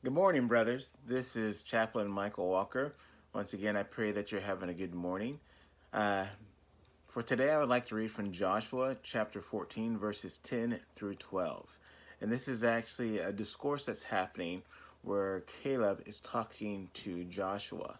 Good morning, brothers. This is Chaplain Michael Walker. Once again, I pray that you're having a good morning. Uh, for today, I would like to read from Joshua chapter 14, verses 10 through 12. And this is actually a discourse that's happening where Caleb is talking to Joshua.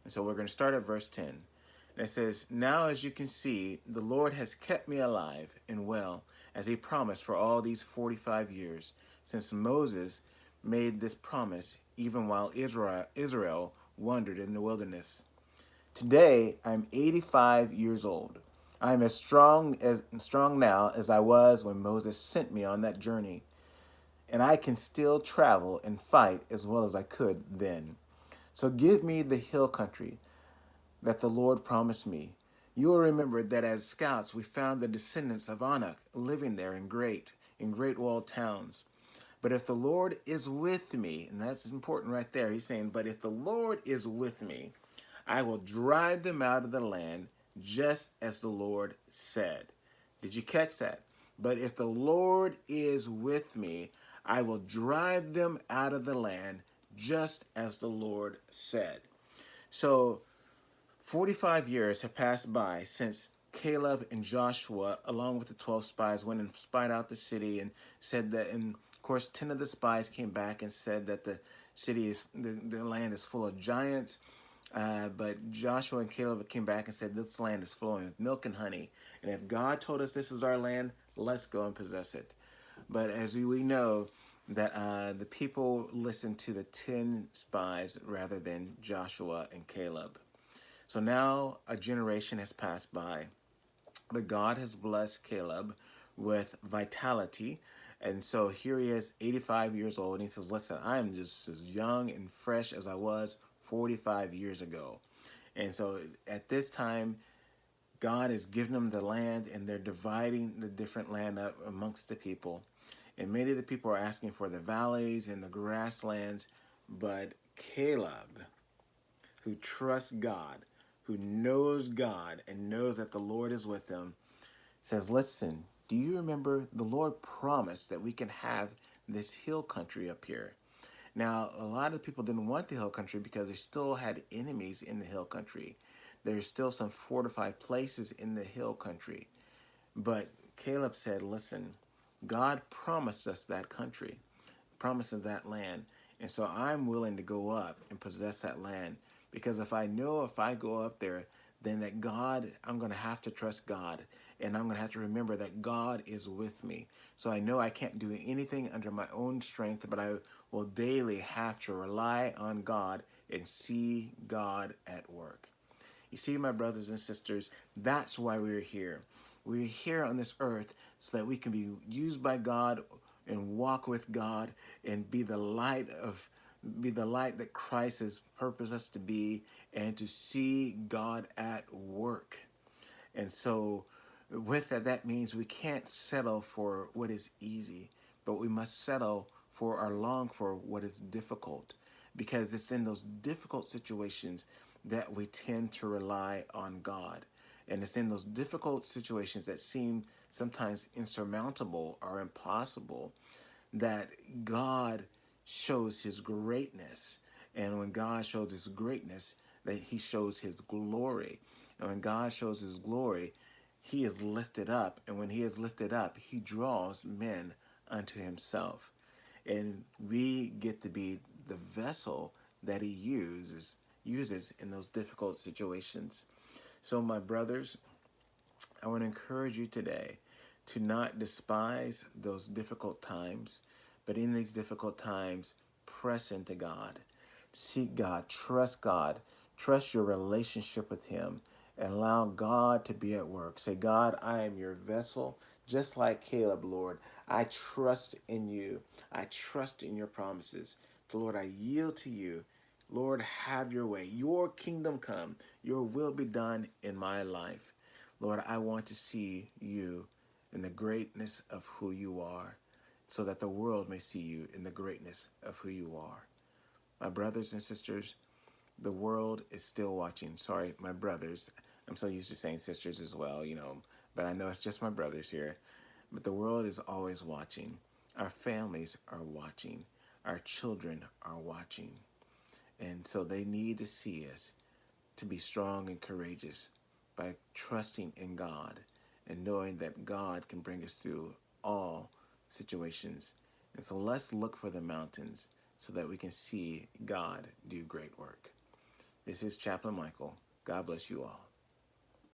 And so we're going to start at verse 10. And it says, "Now as you can see, the Lord has kept me alive and well, as he promised for all these 45 years, since Moses made this promise, even while Israel wandered in the wilderness. Today, I'm 85 years old. I'm as strong now as I was when Moses sent me on that journey, and I can still travel and fight as well as I could then. So give me the hill country that the Lord promised me. You will remember that as scouts we found the descendants of Anak living there in great walled towns. But if the Lord is with me, and that's important right there, he's saying, but if the Lord is with me, I will drive them out of the land just as the Lord said." Did you catch that? But if the Lord is with me, I will drive them out of the land just as the Lord said. So 45 years have passed by since Caleb and Joshua, along with the 12 spies, went and spied out the city and said that, and of course, 10 of the spies came back and said that the land is full of giants. But Joshua and Caleb came back and said, this land is flowing with milk and honey. And if God told us this is our land, let's go and possess it. But as we know, that the people listened to the 10 spies rather than Joshua and Caleb. So now a generation has passed by, but God has blessed Caleb with vitality. And so here he is, 85 years old, and he says, listen, I'm just as young and fresh as I was 45 years ago. And so at this time, God has given them the land, and they're dividing the different land up amongst the people. And many of the people are asking for the valleys and the grasslands, but Caleb, who trusts God, who knows God and knows that the Lord is with him, says, listen, do you remember the Lord promised that we can have this hill country up here? Now, a lot of people didn't want the hill country because they still had enemies in the hill country. There's still some fortified places in the hill country. But Caleb said, listen, God promised us that country, promises that land. And so I'm willing to go up and possess that land, because if I know if I go up there, then that God, I'm going to have to trust God, and I'm going to have to remember that God is with me. So I know I can't do anything under my own strength, but I will daily have to rely on God and see God at work. You see, my brothers and sisters, that's why we're here. We're here on this earth so that we can be used by God and walk with God and be the light that Christ has purposed us to be, and to see God at work. And so with that, that means we can't settle for what is easy, but we must settle for or long for what is difficult, because it's in those difficult situations that we tend to rely on God. And it's in those difficult situations that seem sometimes insurmountable or impossible that God shows his greatness. And when God shows his greatness, that he shows his glory. And when God shows his glory, he is lifted up. And when he is lifted up, he draws men unto himself. And we get to be the vessel that he uses in those difficult situations. So my brothers, I want to encourage you today to not despise those difficult times, but in these difficult times, press into God. Seek God, trust your relationship with him, and allow God to be at work. Say, God, I am your vessel, just like Caleb, Lord. I trust in you. I trust in your promises. So, Lord, I yield to you. Lord, have your way. Your kingdom come. Your will be done in my life. Lord, I want to see you in the greatness of who you are, so that the world may see you in the greatness of who you are. My brothers and sisters, the world is still watching. Sorry, my brothers. I'm so used to saying sisters as well, but I know it's just my brothers here. But the world is always watching. Our families are watching. our children are watching. And so they need to see us to be strong and courageous by trusting in God and knowing that God can bring us through all situations. And so let's look for the mountains so that we can see God do great work. This is Chaplain Michael. God bless you all.